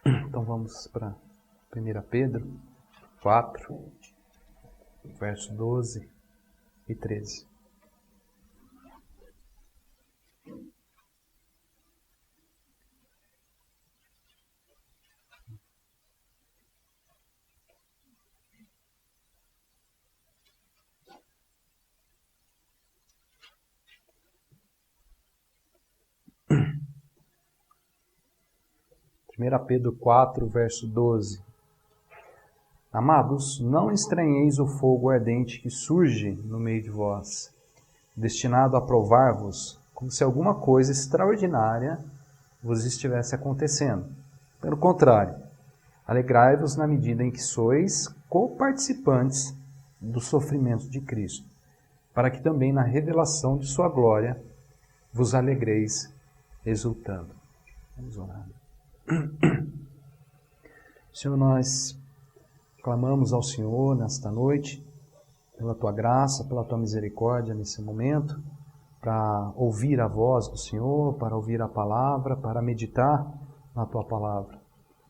Então vamos para 1 Pedro 4, verso 12 e 13. Primeira Pedro 4, verso 12. Amados, não estranheis o fogo ardente que surge no meio de vós, destinado a provar-vos, como se alguma coisa extraordinária vos estivesse acontecendo. Pelo contrário, alegrai-vos na medida em que sois coparticipantes dos sofrimentos de Cristo, para que também na revelação de sua glória vos alegreis exultando. Vamos orar. Senhor, nós clamamos ao Senhor nesta noite, pela Tua graça, pela Tua misericórdia nesse momento, para ouvir a voz do Senhor, para ouvir a palavra, para meditar na Tua palavra.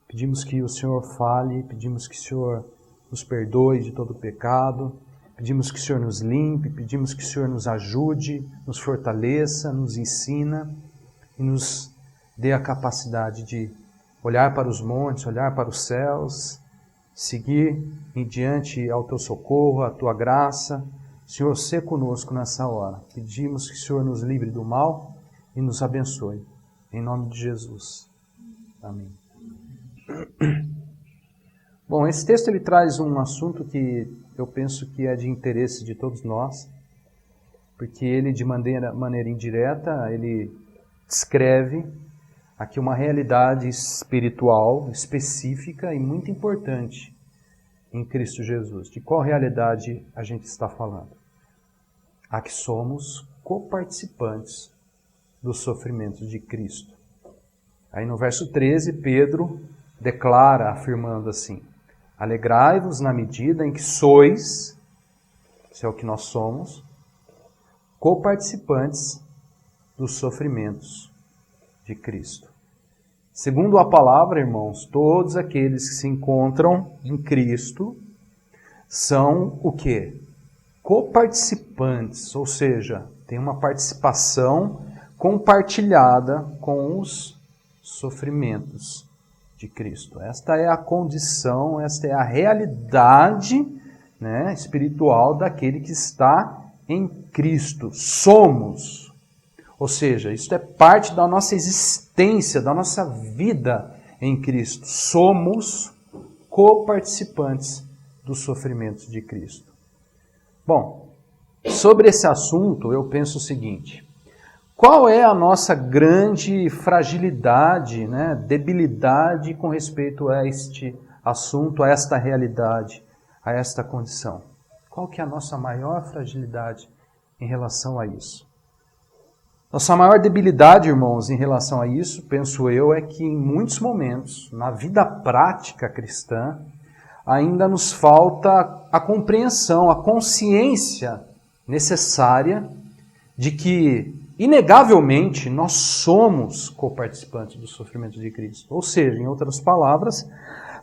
Pedimos que o Senhor fale, pedimos que o Senhor nos perdoe de todo pecado, pedimos que o Senhor nos limpe, pedimos que o Senhor nos ajude, nos fortaleça, nos ensina e nos dê a capacidade de olhar para os montes, olhar para os céus, seguir em diante ao Teu socorro, à Tua graça. Senhor, sê conosco nessa hora. Pedimos que o Senhor nos livre do mal e nos abençoe. Em nome de Jesus. Amém. Bom, esse texto ele traz um assunto que eu penso que é de interesse de todos nós, porque ele, de maneira indireta, ele descreve aqui uma realidade espiritual específica e muito importante em Cristo Jesus. De qual realidade a gente está falando? A que somos coparticipantes dos sofrimentos de Cristo. Aí no verso 13, Pedro declara, afirmando assim: alegrai-vos na medida em que sois, isso é o que nós somos, coparticipantes dos sofrimentos de Cristo. Segundo a palavra, irmãos, todos aqueles que se encontram em Cristo são o quê? Coparticipantes, ou seja, tem uma participação compartilhada com os sofrimentos de Cristo. Esta é a condição, esta é a realidade, né, espiritual daquele que está em Cristo. Somos. Ou seja, isso é parte da nossa existência, da nossa vida em Cristo. Somos coparticipantes dos sofrimentos de Cristo. Bom, sobre esse assunto eu penso o seguinte: qual é a nossa grande fragilidade, né, debilidade com respeito a este assunto, a esta realidade, a esta condição? Qual que é a nossa maior fragilidade em relação a isso? Nossa maior debilidade, irmãos, em relação a isso, penso eu, é que em muitos momentos, na vida prática cristã, ainda nos falta a compreensão, a consciência necessária de que, inegavelmente, nós somos coparticipantes do sofrimento de Cristo. Ou seja, em outras palavras,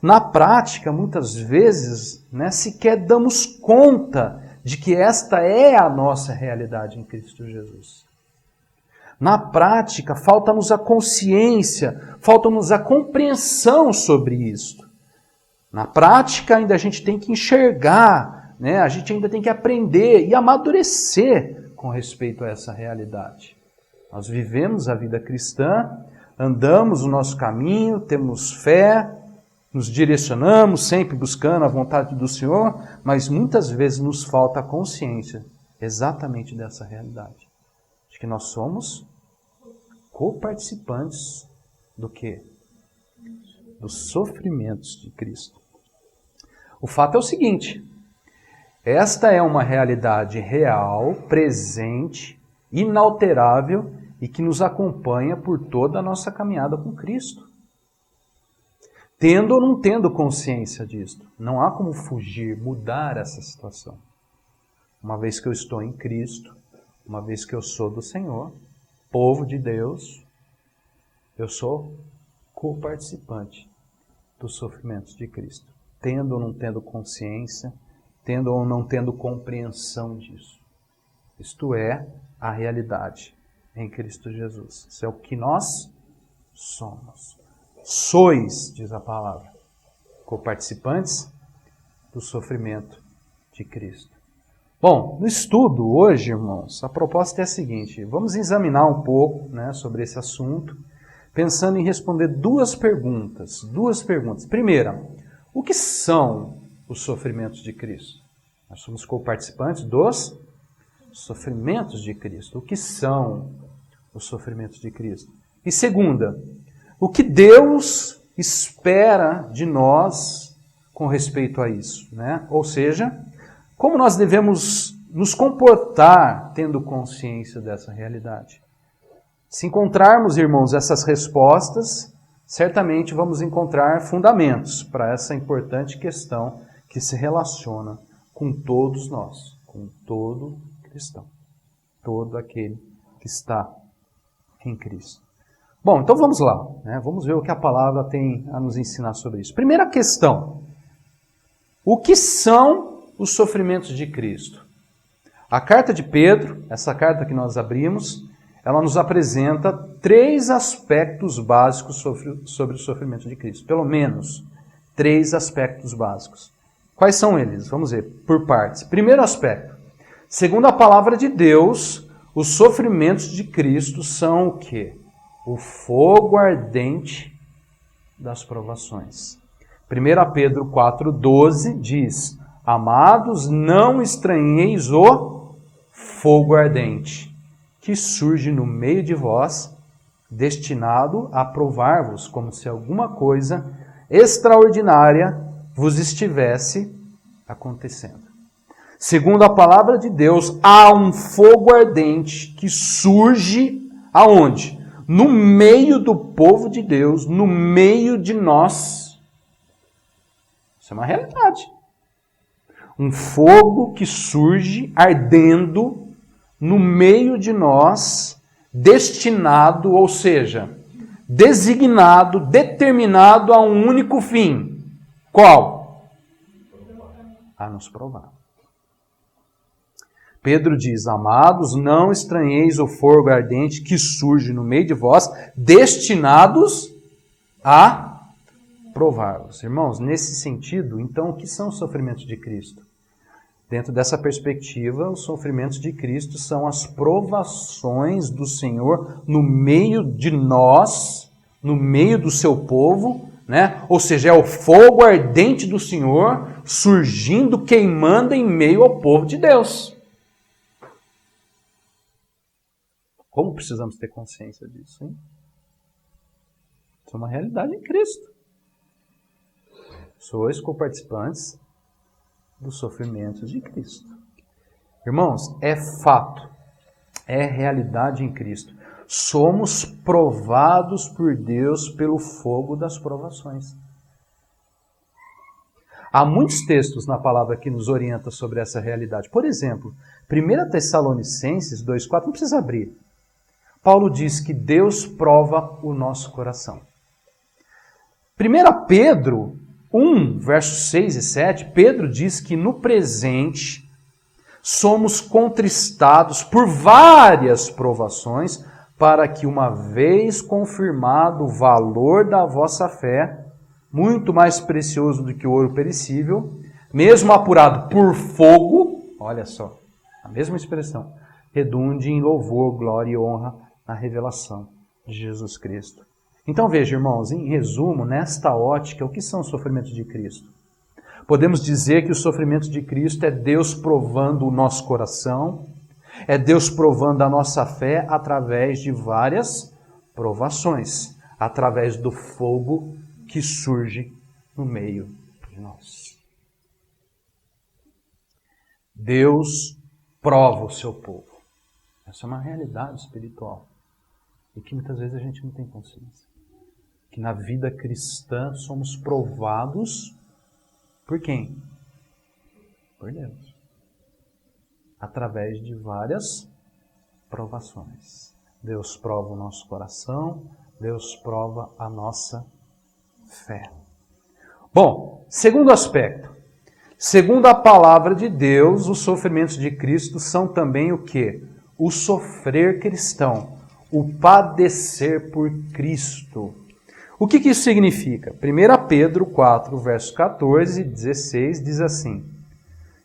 na prática, muitas vezes, sequer damos conta de que esta é a nossa realidade em Cristo Jesus. Na prática, falta-nos a consciência, falta-nos a compreensão sobre isso. Na prática, ainda a gente tem que enxergar, a gente ainda tem que aprender e amadurecer com respeito a essa realidade. Nós vivemos a vida cristã, andamos o nosso caminho, temos fé, nos direcionamos, sempre buscando a vontade do Senhor, mas muitas vezes nos falta a consciência exatamente dessa realidade. De que nós somos coparticipantes do quê? Dos sofrimentos de Cristo. O fato é o seguinte: esta é uma realidade real, presente, inalterável e que nos acompanha por toda a nossa caminhada com Cristo. Tendo ou não tendo consciência disto, não há como fugir, mudar essa situação. Uma vez que eu estou em Cristo, uma vez que eu sou do Senhor, povo de Deus, eu sou coparticipante dos sofrimentos de Cristo, tendo ou não tendo consciência, tendo ou não tendo compreensão disso. Isto é a realidade em Cristo Jesus. Isso é o que nós somos. Sois, diz a palavra, coparticipantes do sofrimento de Cristo. Bom, no estudo hoje, irmãos, a proposta é a seguinte: vamos examinar um pouco, sobre esse assunto, pensando em responder duas perguntas. Primeira, o que são os sofrimentos de Cristo? Nós somos coparticipantes dos sofrimentos de Cristo. O que são os sofrimentos de Cristo? E segunda, o que Deus espera de nós com respeito a isso, Ou seja, como nós devemos nos comportar tendo consciência dessa realidade. Se encontrarmos, irmãos, essas respostas, certamente vamos encontrar fundamentos para essa importante questão que se relaciona com todos nós, com todo cristão, todo aquele que está em Cristo. Bom, então vamos lá, Vamos ver o que a palavra tem a nos ensinar sobre isso. Primeira questão: o que são os sofrimentos de Cristo? A carta de Pedro, essa carta que nós abrimos, ela nos apresenta 3 aspectos básicos sobre o sofrimento de Cristo. Pelo menos 3 aspectos básicos. Quais são eles? Vamos ver, por partes. Primeiro aspecto: segundo a palavra de Deus, os sofrimentos de Cristo são o quê? O fogo ardente das provações. 1 Pedro 4,12 diz: amados, não estranheis o fogo ardente, que surge no meio de vós, destinado a provar-vos, como se alguma coisa extraordinária vos estivesse acontecendo. Segundo a palavra de Deus, há um fogo ardente que surge aonde? No meio do povo de Deus, no meio de nós. Isso é uma realidade. Um fogo que surge ardendo no meio de nós, destinado, ou seja, designado, determinado a um único fim. Qual? A nos provar. Pedro diz: amados, não estranheis o fogo ardente que surge no meio de vós, destinados a provar-vos. Irmãos, nesse sentido, então, o que são os sofrimentos de Cristo? Dentro dessa perspectiva, os sofrimentos de Cristo são as provações do Senhor no meio de nós, no meio do seu povo, Ou seja, é o fogo ardente do Senhor surgindo, queimando em meio ao povo de Deus. Como precisamos ter consciência disso, hein? Isso é uma realidade em Cristo. Sois coparticipantes dos sofrimentos de Cristo. Irmãos, é fato, é realidade em Cristo. Somos provados por Deus pelo fogo das provações. Há muitos textos na palavra que nos orientam sobre essa realidade. Por exemplo, 1 Tessalonicenses 2,4, não precisa abrir. Paulo diz que Deus prova o nosso coração. 1 Pedro 1, versos 6 e 7, Pedro diz que no presente somos contristados por várias provações, para que, uma vez confirmado o valor da vossa fé, muito mais precioso do que o ouro perecível, mesmo apurado por fogo, olha só, a mesma expressão, redunde em louvor, glória e honra na revelação de Jesus Cristo. Então veja, irmãos, em resumo, nesta ótica, o que são os sofrimentos de Cristo? Podemos dizer que o sofrimento de Cristo é Deus provando o nosso coração, é Deus provando a nossa fé através de várias provações, através do fogo que surge no meio de nós. Deus prova o seu povo. Essa é uma realidade espiritual e que muitas vezes a gente não tem consciência. Que na vida cristã somos provados por quem? Por Deus. Através de várias provações. Deus prova o nosso coração, Deus prova a nossa fé. Bom, segundo aspecto. Segundo a palavra de Deus, os sofrimentos de Cristo são também o quê? O sofrer cristão, o padecer por Cristo. O que isso significa? 1 Pedro 4, versos 14 e 16 diz assim: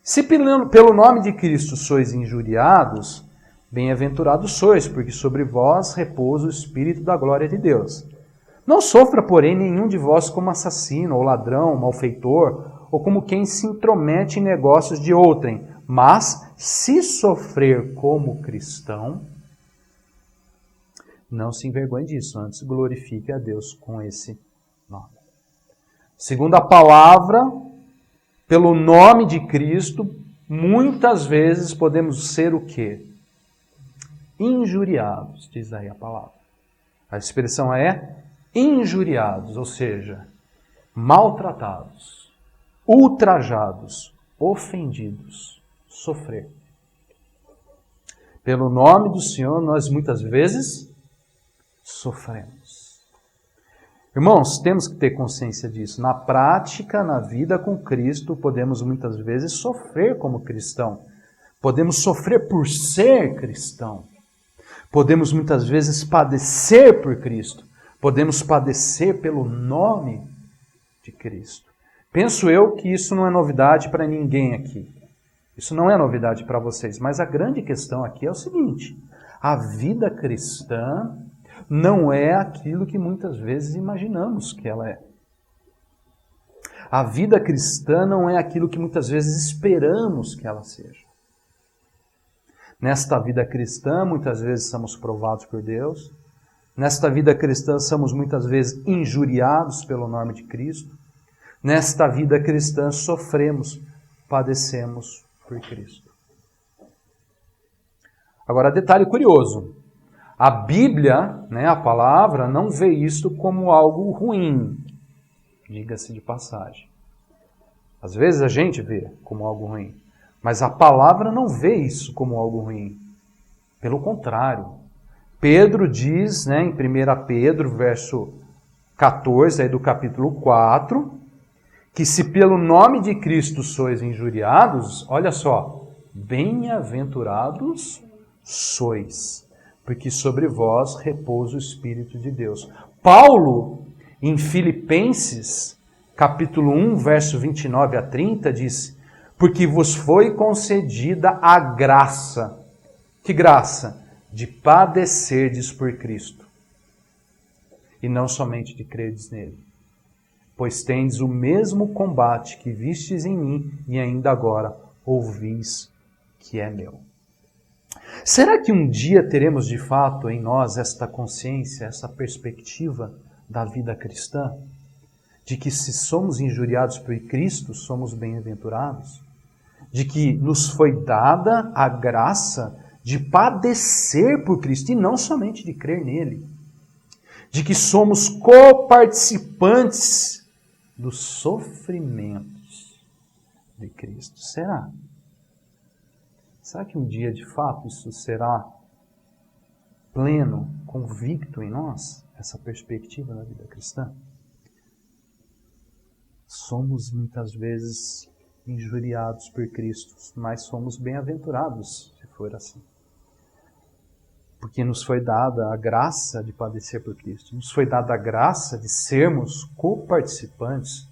Se pelo nome de Cristo sois injuriados, bem-aventurados sois, porque sobre vós repousa o Espírito da glória de Deus. Não sofra, porém, nenhum de vós como assassino, ou ladrão, malfeitor, ou como quem se intromete em negócios de outrem, mas, se sofrer como cristão, não se envergonhe disso, antes glorifique a Deus com esse nome. Segundo a palavra, pelo nome de Cristo, muitas vezes podemos ser o quê? Injuriados, diz aí a palavra. A expressão é injuriados, ou seja, maltratados, ultrajados, ofendidos, sofrer. Pelo nome do Senhor, nós muitas vezes sofremos. Irmãos, temos que ter consciência disso. Na prática, na vida com Cristo, podemos muitas vezes sofrer como cristão. Podemos sofrer por ser cristão. Podemos muitas vezes padecer por Cristo. Podemos padecer pelo nome de Cristo. Penso eu que isso não é novidade para ninguém aqui. Isso não é novidade para vocês. Mas a grande questão aqui é o seguinte: a vida cristã não é aquilo que muitas vezes imaginamos que ela é. A vida cristã não é aquilo que muitas vezes esperamos que ela seja. Nesta vida cristã, muitas vezes somos provados por Deus. Nesta vida cristã, somos muitas vezes injuriados pelo nome de Cristo. Nesta vida cristã, sofremos, padecemos por Cristo. Agora, detalhe curioso. A Bíblia, a palavra, não vê isto como algo ruim, diga-se de passagem. Às vezes a gente vê como algo ruim, mas a palavra não vê isso como algo ruim. Pelo contrário. Pedro diz, em 1 Pedro, verso 14, aí do capítulo 4, que se pelo nome de Cristo sois injuriados, olha só, bem-aventurados sois, porque sobre vós repousa o Espírito de Deus. Paulo, em Filipenses, capítulo 1, verso 29 a 30, diz: porque vos foi concedida a graça. Que graça? De padecerdes por Cristo. E não somente de crerdes nele. Pois tendes o mesmo combate que vistes em mim e ainda agora ouvis que é meu. Será que um dia teremos de fato em nós esta consciência, essa perspectiva da vida cristã? De que se somos injuriados por Cristo, somos bem-aventurados? De que nos foi dada a graça de padecer por Cristo e não somente de crer nele? De que somos coparticipantes dos sofrimentos de Cristo? Será? Será que um dia, de fato, isso será pleno, convicto em nós, essa perspectiva da vida cristã? Somos muitas vezes injuriados por Cristo, mas somos bem-aventurados, se for assim. Porque nos foi dada a graça de padecer por Cristo, nos foi dada a graça de sermos coparticipantes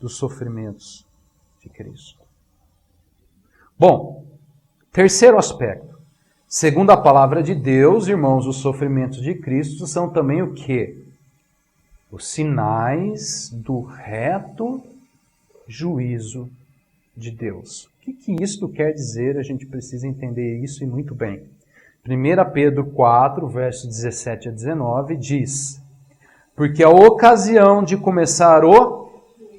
dos sofrimentos de Cristo. Bom, terceiro aspecto. Segundo a palavra de Deus, irmãos, os sofrimentos de Cristo são também o quê? Os sinais do reto juízo de Deus. O que isto quer dizer? A gente precisa entender isso e muito bem. 1 Pedro 4, versos 17 a 19, diz: porque a ocasião de começar o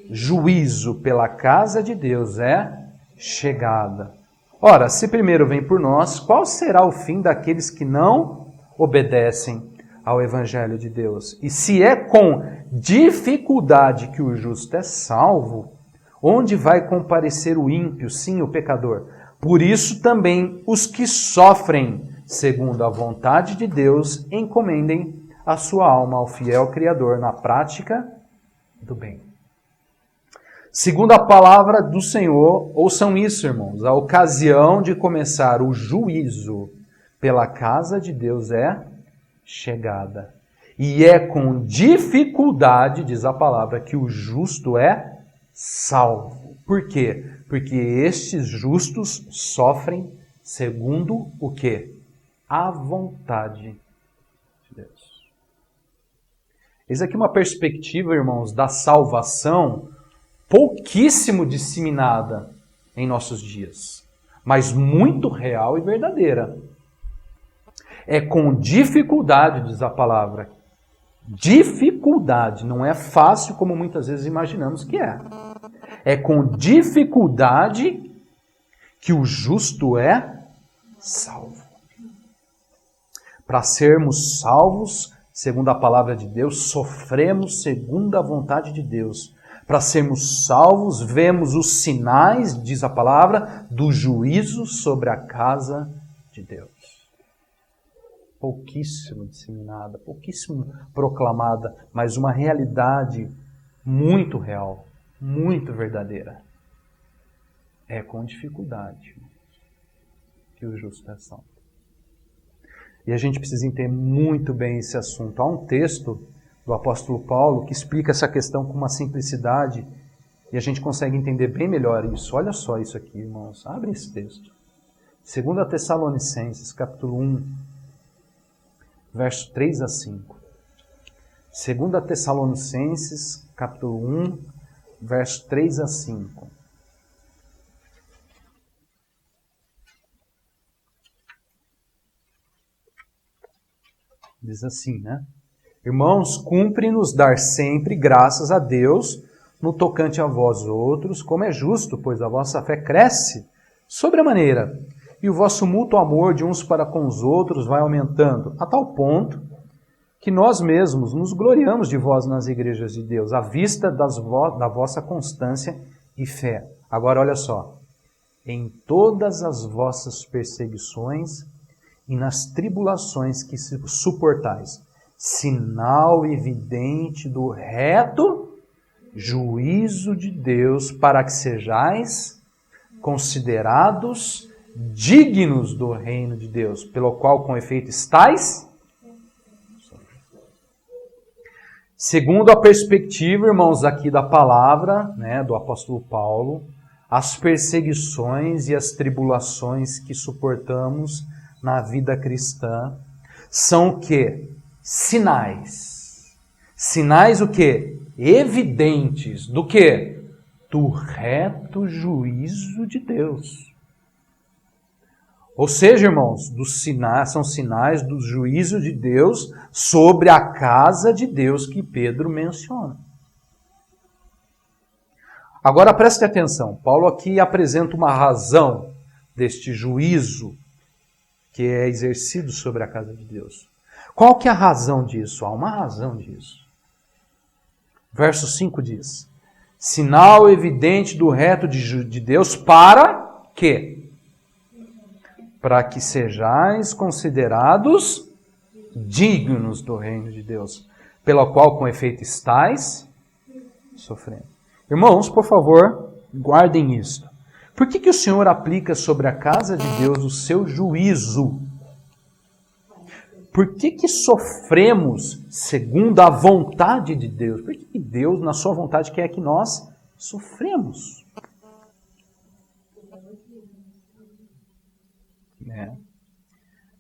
juízo pela casa de Deus é chegada. Ora, se primeiro vem por nós, qual será o fim daqueles que não obedecem ao Evangelho de Deus? E se é com dificuldade que o justo é salvo, onde vai comparecer o ímpio, sim, o pecador? Por isso também os que sofrem, segundo a vontade de Deus, encomendem a sua alma ao fiel Criador na prática do bem. Segundo a palavra do Senhor, ouçam isso, irmãos, a ocasião de começar o juízo pela casa de Deus é chegada. E é com dificuldade, diz a palavra, que o justo é salvo. Por quê? Porque estes justos sofrem segundo o quê? A vontade de Deus. Eis aqui uma perspectiva, irmãos, da salvação pouquíssimo disseminada em nossos dias, mas muito real e verdadeira. É com dificuldade, diz a palavra. Dificuldade, não é fácil como muitas vezes imaginamos que é. É com dificuldade que o justo é salvo. Para sermos salvos, segundo a palavra de Deus, sofremos segundo a vontade de Deus. Para sermos salvos, vemos os sinais, diz a palavra, do juízo sobre a casa de Deus. Pouquíssimo disseminada, pouquíssimo proclamada, mas uma realidade muito real, muito verdadeira. É com dificuldade que o justo é salvo. E a gente precisa entender muito bem esse assunto. Há um texto do apóstolo Paulo que explica essa questão com uma simplicidade e a gente consegue entender bem melhor isso. Olha só isso aqui, irmãos. Abre esse texto. 2 Tessalonicenses, capítulo 1, verso 3 a 5. 2 Tessalonicenses, capítulo 1, verso 3 a 5. Diz assim, né? Irmãos, cumpre-nos dar sempre graças a Deus no tocante a vós outros, como é justo, pois a vossa fé cresce sobremaneira, e o vosso mútuo amor de uns para com os outros vai aumentando, a tal ponto que nós mesmos nos gloriamos de vós nas igrejas de Deus, à vista da vossa constância e fé. Agora olha só, em todas as vossas perseguições e nas tribulações que suportais, sinal evidente do reto juízo de Deus, para que sejais considerados dignos do reino de Deus, pelo qual com efeito estais. Segundo a perspectiva, irmãos, aqui da palavra, né, do apóstolo Paulo, as perseguições e as tribulações que suportamos na vida cristã são o quê? Sinais. Sinais o quê? Evidentes. Do quê? Do reto juízo de Deus. Ou seja, irmãos, são sinais do juízo de Deus sobre a casa de Deus que Pedro menciona. Agora preste atenção. Paulo aqui apresenta uma razão deste juízo que é exercido sobre a casa de Deus. Qual que é a razão disso? Há uma razão disso. Verso 5 diz: sinal evidente do reto de Deus para quê? Para que sejais considerados dignos do reino de Deus, pela qual com efeito estais sofrendo. Irmãos, por favor, guardem isto. Por que o Senhor aplica sobre a casa de Deus o seu juízo? Por que sofremos segundo a vontade de Deus? Por que Deus, na sua vontade, quer que nós sofremos?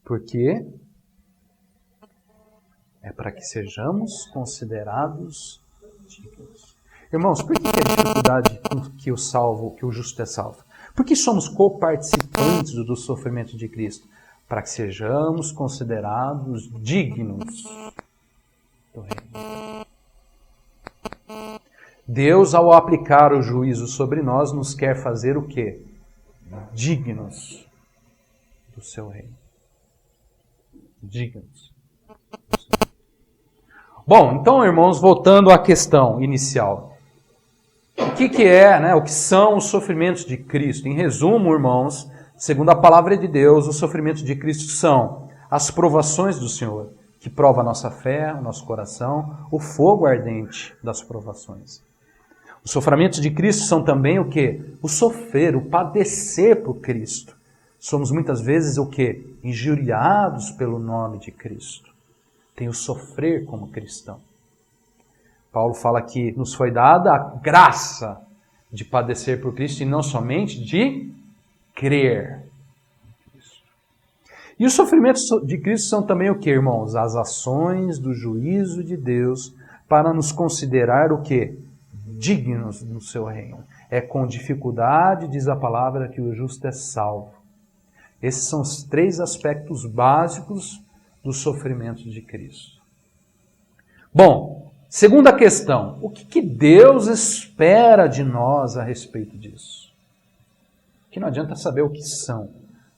Porque é para que sejamos considerados dignos. Irmãos, por que a dificuldade com que o justo é salvo? Porque somos coparticipantes do sofrimento de Cristo, para que sejamos considerados dignos do reino. Deus, ao aplicar o juízo sobre nós, nos quer fazer o quê? Dignos do seu reino. Dignos. Bom, então, irmãos, voltando à questão inicial. O que é, né? O que são os sofrimentos de Cristo? Em resumo, irmãos, segundo a palavra de Deus, os sofrimentos de Cristo são as provações do Senhor, que prova a nossa fé, o nosso coração, o fogo ardente das provações. Os sofrimentos de Cristo são também o quê? O sofrer, o padecer por Cristo. Somos muitas vezes o quê? Injuriados pelo nome de Cristo. Tem o sofrer como cristão. Paulo fala que nos foi dada a graça de padecer por Cristo e não somente de crer. E os sofrimentos de Cristo são também o que, irmãos? As ações do juízo de Deus para nos considerar o quê? Dignos no seu reino. É com dificuldade, diz a palavra, que o justo é salvo. Esses são os 3 aspectos básicos dos sofrimentos de Cristo. Bom, segunda questão. O que Deus espera de nós a respeito disso? Que não adianta saber o que são,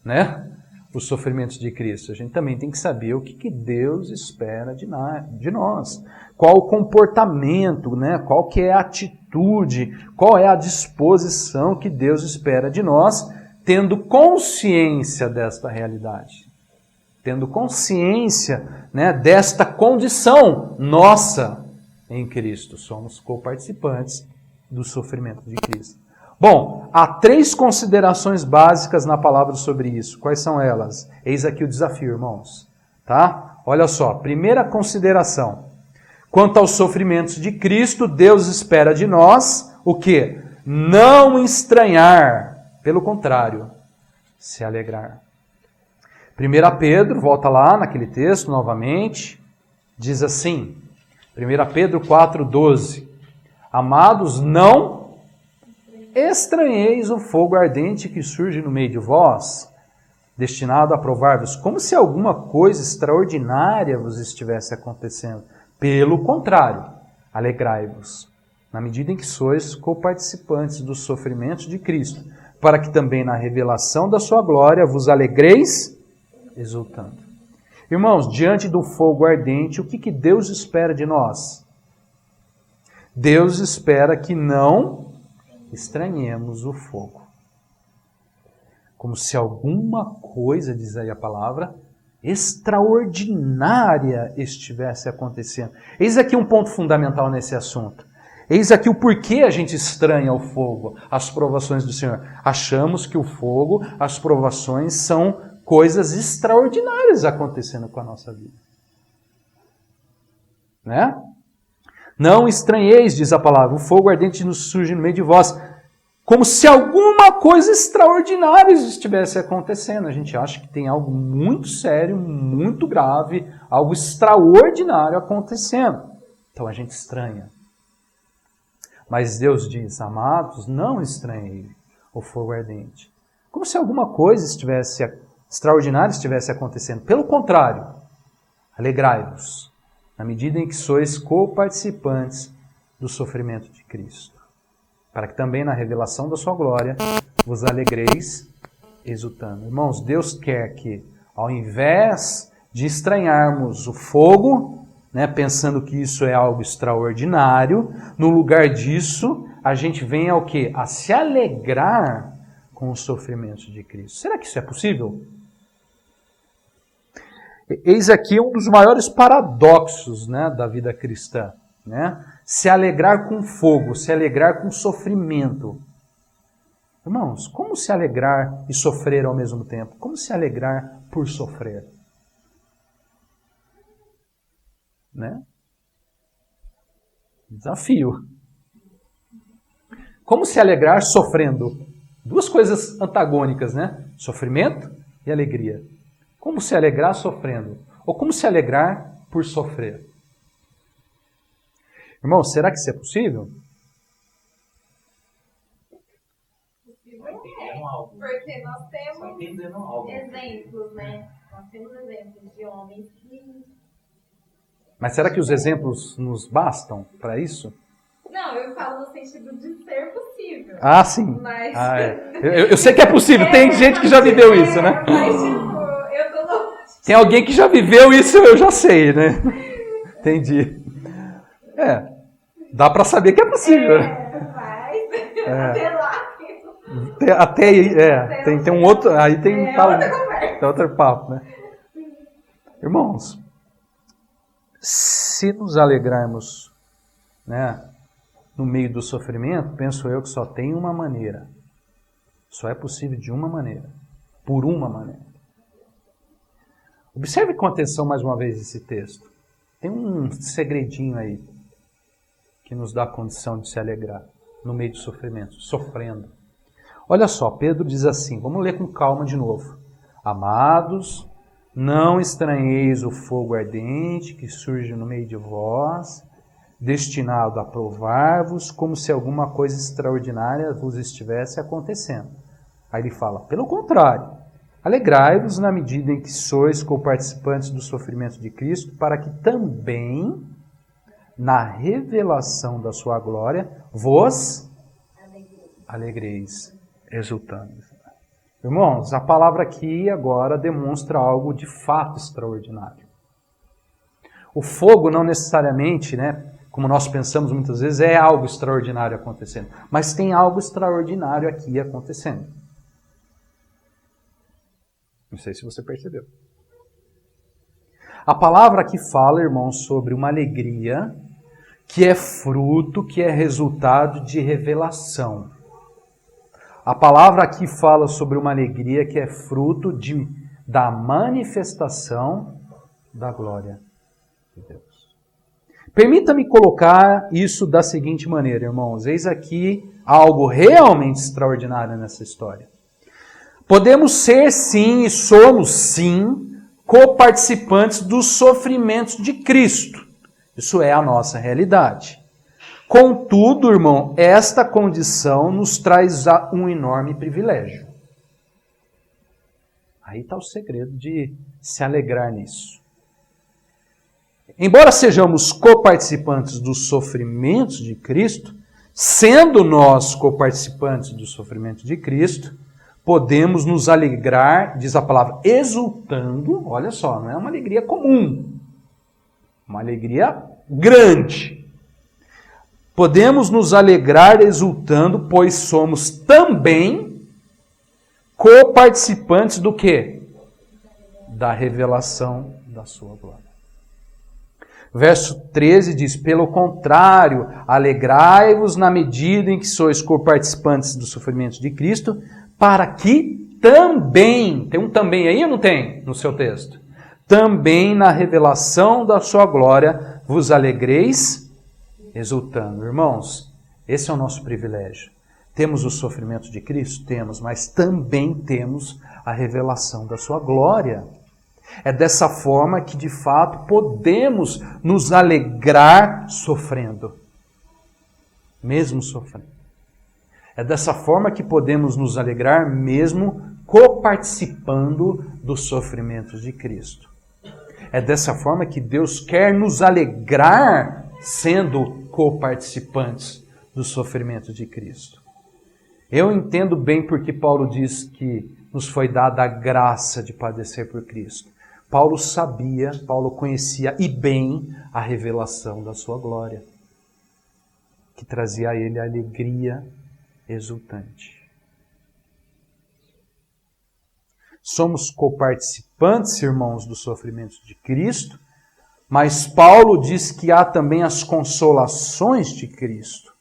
né? Os sofrimentos de Cristo. A gente também tem que saber o que Deus espera de nós. Qual o comportamento, né? Qual que é a atitude, qual é a disposição que Deus espera de nós, tendo consciência desta realidade. Tendo consciência, né, desta condição nossa em Cristo. Somos coparticipantes do sofrimento de Cristo. Bom, há 3 considerações básicas na palavra sobre isso. Quais são elas? Eis aqui o desafio, irmãos. Tá? Olha só, primeira consideração. Quanto aos sofrimentos de Cristo, Deus espera de nós o quê? Não estranhar. Pelo contrário, se alegrar. 1 Pedro, volta lá naquele texto novamente, diz assim, 1 Pedro 4,12. Amados, não estranheis o fogo ardente que surge no meio de vós, destinado a provar-vos, como se alguma coisa extraordinária vos estivesse acontecendo. Pelo contrário, alegrai-vos, na medida em que sois coparticipantes dos sofrimentos de Cristo, para que também na revelação da sua glória vos alegreis, exultando. Irmãos, diante do fogo ardente, o que Deus espera de nós? Deus espera que não estranhemos o fogo. Como se alguma coisa, diz aí a palavra, extraordinária estivesse acontecendo. Eis aqui um ponto fundamental nesse assunto. Eis aqui o porquê a gente estranha o fogo, as provações do Senhor. Achamos que o fogo, as provações são coisas extraordinárias acontecendo com a nossa vida. Né? Não estranheis, diz a palavra, o fogo ardente nos surge no meio de vós, como se alguma coisa extraordinária estivesse acontecendo. A gente acha que tem algo muito sério, muito grave, algo extraordinário acontecendo. Então a gente estranha. Mas Deus diz, amados, não estranhei o fogo ardente. Como se alguma coisa extraordinária estivesse acontecendo. Pelo contrário, alegrai-vos, na medida em que sois coparticipantes do sofrimento de Cristo, para que também na revelação da sua glória vos alegreis exultando. Irmãos, Deus quer que, ao invés de estranharmos o fogo, né, pensando que isso é algo extraordinário, no lugar disso, a gente venha ao quê? A se alegrar com os sofrimentos de Cristo. Será que isso é possível? Eis aqui um dos maiores paradoxos, né, da vida cristã. Né? Se alegrar com fogo, se alegrar com sofrimento. Irmãos, como se alegrar e sofrer ao mesmo tempo? Como se alegrar por sofrer? Né? Desafio. Como se alegrar sofrendo? Duas coisas antagônicas, né? Sofrimento e alegria. Como se alegrar sofrendo? Ou como se alegrar por sofrer? Irmão, será que isso é possível? Porque nós temos exemplos, né? Nós temos exemplos de homens que... Mas será que os exemplos nos bastam para isso? Não, eu falo no sentido de ser possível. Ah, sim. Mas... Eu sei que é possível, tem gente que já viveu isso, né? Mas, tipo, eu tô longe. Tem alguém que já viveu isso, eu já sei, né? Entendi. Dá para saber que é possível, né? Mas, até lá... Até aí, tem um outro... Aí tem outra conversa. Tem outro papo, né? Irmãos, se nos alegrarmos, né, no meio do sofrimento, penso eu que só tem uma maneira. Só é possível de uma maneira. Por uma maneira. Observe com atenção mais uma vez esse texto. Tem um segredinho aí que nos dá a condição de se alegrar no meio do sofrimento, sofrendo. Olha só, Pedro diz assim, vamos ler com calma de novo. Amados, não estranheis o fogo ardente que surge no meio de vós, destinado a provar-vos como se alguma coisa extraordinária vos estivesse acontecendo. Aí ele fala, pelo contrário, alegrai-vos na medida em que sois co-participantes do sofrimento de Cristo, para que também, na revelação da sua glória, vos alegreis, exultando. Irmãos, a palavra aqui agora demonstra algo de fato extraordinário. O fogo não necessariamente, como nós pensamos muitas vezes, é algo extraordinário acontecendo. Mas tem algo extraordinário aqui acontecendo. Não sei se você percebeu. A palavra aqui fala, irmãos, sobre uma alegria que é fruto, que é resultado de revelação. A palavra aqui fala sobre uma alegria que é fruto da manifestação da glória de Deus. Permita-me colocar isso da seguinte maneira, irmãos. Eis aqui algo realmente extraordinário nessa história. Podemos ser sim e somos sim co-participantes dos sofrimentos de Cristo. Isso é a nossa realidade. Contudo, irmão, esta condição nos traz um enorme privilégio. Aí está o segredo de se alegrar nisso. Embora sejamos co-participantes dos sofrimentos de Cristo, sendo nós co-participantes dos sofrimentos de Cristo, podemos nos alegrar, diz a palavra, exultando, olha só, não é uma alegria comum, uma alegria grande. Podemos nos alegrar exultando, pois somos também co-participantes do quê? Da revelação da sua glória. Verso 13 diz, pelo contrário, alegrai-vos na medida em que sois co-participantes dos sofrimentos de Cristo, para que também, tem um também aí ou não tem no seu texto? Também na revelação da sua glória vos alegreis exultando. Irmãos, esse é o nosso privilégio. Temos o sofrimento de Cristo? Temos, mas também temos a revelação da sua glória. É dessa forma que, de fato, podemos nos alegrar sofrendo. Mesmo sofrendo. É dessa forma que podemos nos alegrar mesmo coparticipando dos sofrimentos de Cristo. É dessa forma que Deus quer nos alegrar sendo coparticipantes dos sofrimentos de Cristo. Eu entendo bem porque Paulo diz que nos foi dada a graça de padecer por Cristo. Paulo sabia, Paulo conhecia e bem a revelação da sua glória, que trazia a ele a alegria exultante. Somos coparticipantes, irmãos, dos sofrimentos de Cristo, mas Paulo diz que há também as consolações de Cristo.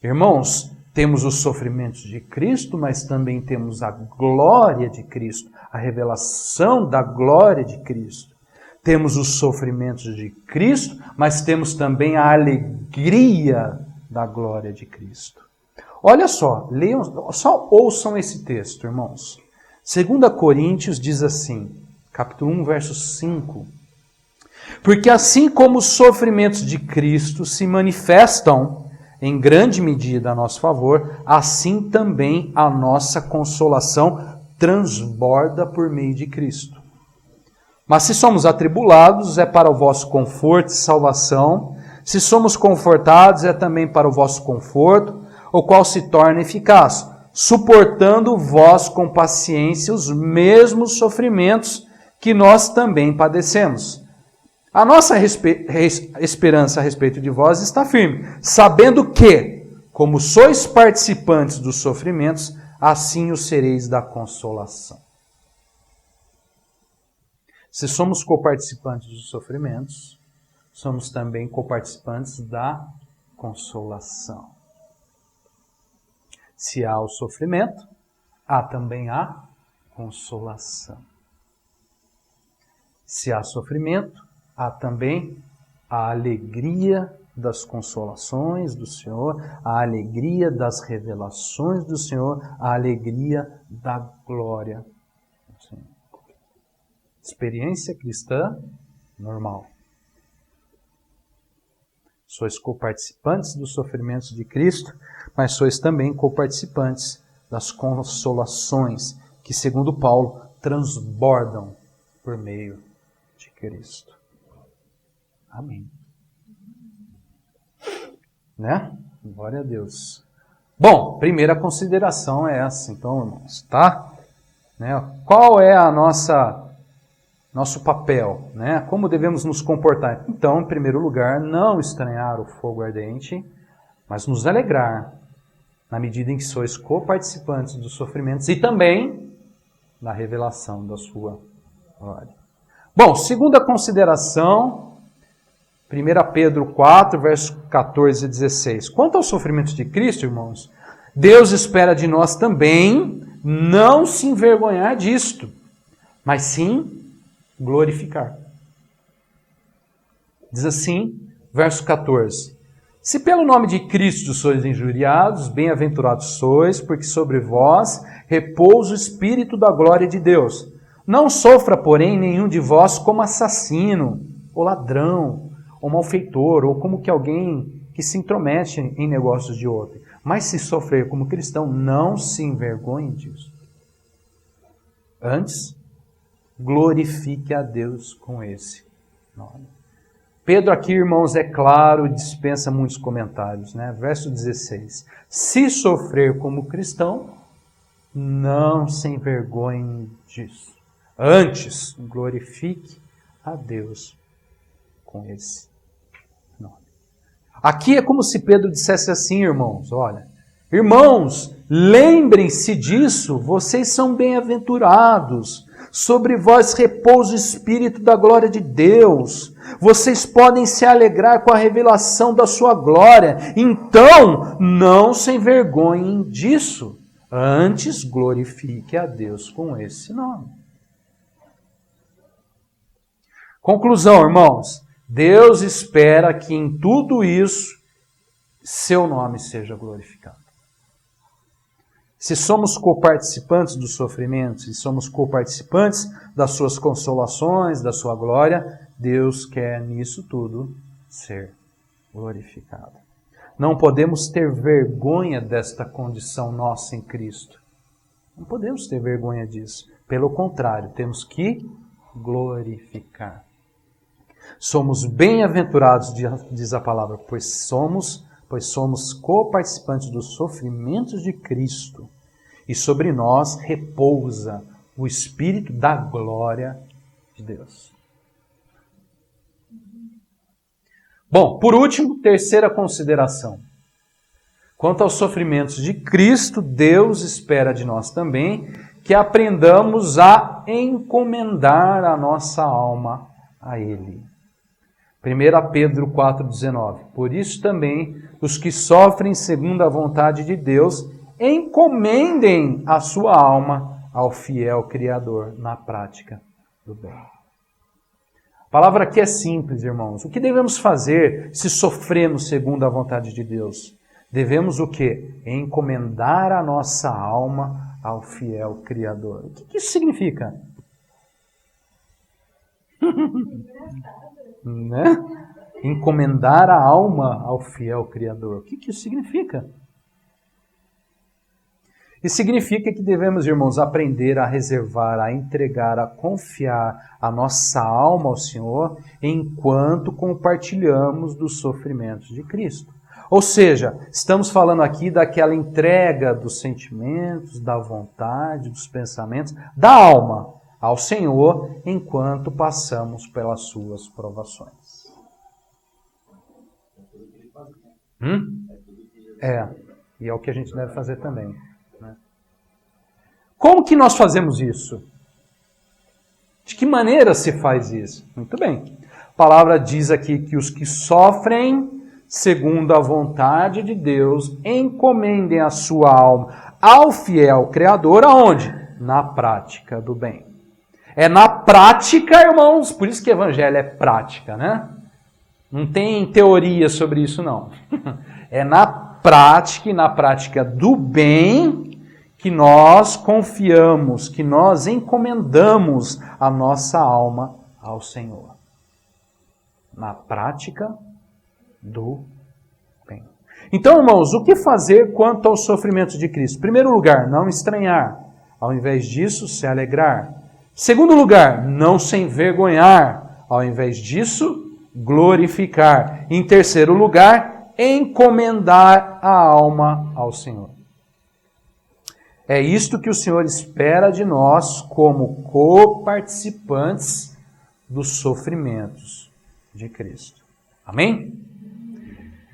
Irmãos, temos os sofrimentos de Cristo, mas também temos a glória de Cristo, a revelação da glória de Cristo. Temos os sofrimentos de Cristo, mas temos também a alegria da glória de Cristo. Olha só, leiam, só ouçam esse texto, irmãos. 2 Coríntios diz assim, capítulo 1, verso 5. Porque assim como os sofrimentos de Cristo se manifestam em grande medida a nosso favor, assim também a nossa consolação transborda por meio de Cristo. Mas se somos atribulados, é para o vosso conforto e salvação. Se somos confortados, é também para o vosso conforto, o qual se torna eficaz, suportando vós com paciência os mesmos sofrimentos que nós também padecemos. A nossa esperança a respeito de vós está firme, sabendo que, como sois participantes dos sofrimentos, assim o sereis da consolação. Se somos coparticipantes dos sofrimentos, somos também coparticipantes da consolação. Se há o sofrimento, há também a consolação. Se há sofrimento, há também a alegria das consolações do Senhor, a alegria das revelações do Senhor, a alegria da glória do Senhor. Experiência cristã normal. Sois coparticipantes dos sofrimentos de Cristo, mas sois também coparticipantes das consolações que, segundo Paulo, transbordam por meio de Cristo. Amém. Né? Glória a Deus. Bom, primeira consideração é essa, então, irmãos, tá? Né? Qual é a nosso papel, né? Como devemos nos comportar? Então, em primeiro lugar, não estranhar o fogo ardente, mas nos alegrar na medida em que sois coparticipantes dos sofrimentos e também na revelação da sua glória. Bom, segunda consideração, 1 Pedro 4, versos 14 e 16. Quanto aos sofrimentos de Cristo, irmãos, Deus espera de nós também não se envergonhar disto, mas sim glorificar. Diz assim, verso 14. Se pelo nome de Cristo sois injuriados, bem-aventurados sois, porque sobre vós repousa o Espírito da glória de Deus. Não sofra, porém, nenhum de vós como assassino, ou ladrão, ou malfeitor, ou como que alguém que se intromete em negócios de outro. Mas se sofrer como cristão, não se envergonhe disso. Antes, glorifique a Deus com esse nome. Pedro aqui, irmãos, é claro, dispensa muitos comentários, né? Verso 16. Se sofrer como cristão, não se envergonhe disso. Antes, glorifique a Deus com esse nome. Aqui é como se Pedro dissesse assim, irmãos, olha, irmãos, lembrem-se disso, vocês são bem-aventurados, sobre vós repousa o Espírito da glória de Deus, vocês podem se alegrar com a revelação da sua glória, então não se envergonhem disso, antes glorifique a Deus com esse nome. Conclusão, irmãos, Deus espera que em tudo isso seu nome seja glorificado. Se somos coparticipantes dos sofrimentos e somos coparticipantes das suas consolações, da sua glória, Deus quer nisso tudo ser glorificado. Não podemos ter vergonha desta condição nossa em Cristo. Não podemos ter vergonha disso. Pelo contrário, temos que glorificar. Somos bem-aventurados, diz a palavra, pois somos coparticipantes dos sofrimentos de Cristo e sobre nós repousa o Espírito da glória de Deus. Bom, por último, terceira consideração. Quanto aos sofrimentos de Cristo, Deus espera de nós também que aprendamos a encomendar a nossa alma a Ele. 1 Pedro 4,19. Por isso também, os que sofrem segundo a vontade de Deus, encomendem a sua alma ao fiel Criador na prática do bem. A palavra aqui é simples, irmãos. O que devemos fazer se sofremos segundo a vontade de Deus? Devemos o quê? Encomendar a nossa alma ao fiel Criador. O que isso significa? Né? Encomendar a alma ao fiel Criador. O que isso significa? Isso significa que devemos, irmãos, aprender a reservar, a entregar, a confiar a nossa alma ao Senhor enquanto compartilhamos dos sofrimentos de Cristo. Ou seja, estamos falando aqui daquela entrega dos sentimentos, da vontade, dos pensamentos, da alma ao Senhor enquanto passamos pelas suas provações. E é o que a gente deve fazer também. Né? Como que nós fazemos isso? De que maneira se faz isso? Muito bem. A palavra diz aqui que os que sofrem segundo a vontade de Deus, encomendem a sua alma ao fiel Criador, aonde? Na prática do bem. É na prática, irmãos, por isso que o evangelho é prática, né? Não tem teoria sobre isso, não. É na prática e na prática do bem que nós confiamos, que nós encomendamos a nossa alma ao Senhor. Na prática do bem. Então, irmãos, o que fazer quanto aos sofrimentos de Cristo? Em primeiro lugar, não estranhar. Ao invés disso, se alegrar. Segundo lugar, não se envergonhar. Ao invés disso, glorificar. Em terceiro lugar, encomendar a alma ao Senhor. É isto que o Senhor espera de nós como coparticipantes dos sofrimentos de Cristo. Amém?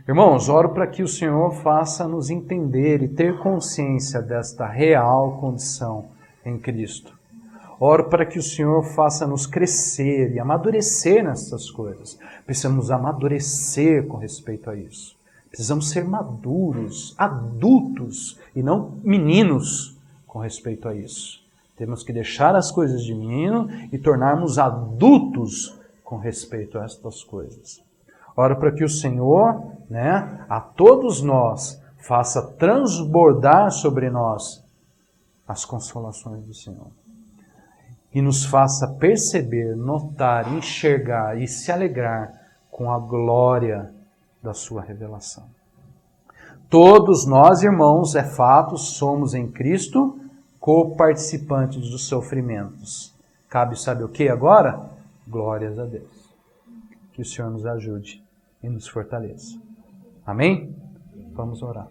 Irmãos, oro para que o Senhor faça-nos entender e ter consciência desta real condição em Cristo. Oro para que o Senhor faça-nos crescer e amadurecer nessas coisas. Precisamos amadurecer com respeito a isso. Precisamos ser maduros, adultos e não meninos com respeito a isso. Temos que deixar as coisas de menino e tornarmos adultos com respeito a estas coisas. Oro para que o Senhor, a todos nós, faça transbordar sobre nós as consolações do Senhor. E nos faça perceber, notar, enxergar e se alegrar com a glória da sua revelação. Todos nós, irmãos, é fato, somos em Cristo coparticipantes dos sofrimentos. Cabe, sabe o que agora? Glórias a Deus. Que o Senhor nos ajude e nos fortaleça. Amém? Vamos orar.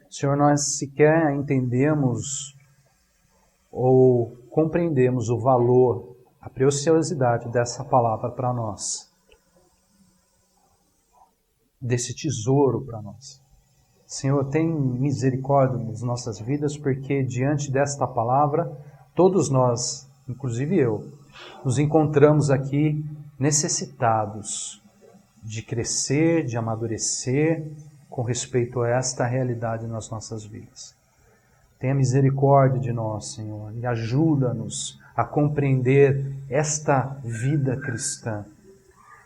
Senhor, nós sequer entendemos ou compreendemos o valor, a preciosidade dessa palavra para nós, desse tesouro para nós. Senhor, tem misericórdia das nossas vidas, porque diante desta palavra, todos nós, inclusive eu, nos encontramos aqui necessitados de crescer, de amadurecer com respeito a esta realidade nas nossas vidas. Tenha misericórdia de nós, Senhor, e ajuda-nos a compreender esta vida cristã,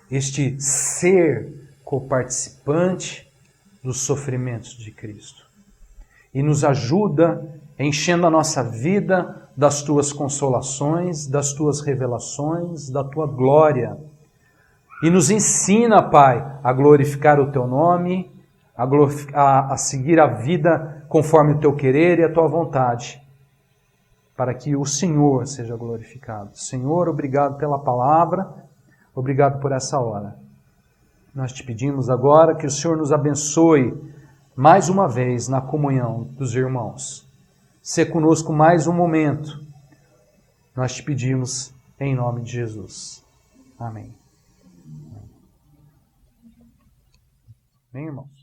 este ser coparticipante dos sofrimentos de Cristo. E nos ajuda enchendo a nossa vida das Tuas consolações, das Tuas revelações, da Tua glória. E nos ensina, Pai, a glorificar o Teu nome, a seguir a vida conforme o Teu querer e a Tua vontade, para que o Senhor seja glorificado. Senhor, obrigado pela palavra, obrigado por essa hora. Nós te pedimos agora que o Senhor nos abençoe mais uma vez na comunhão dos irmãos. Sê conosco mais um momento. Nós te pedimos em nome de Jesus. Amém. Amém, irmãos?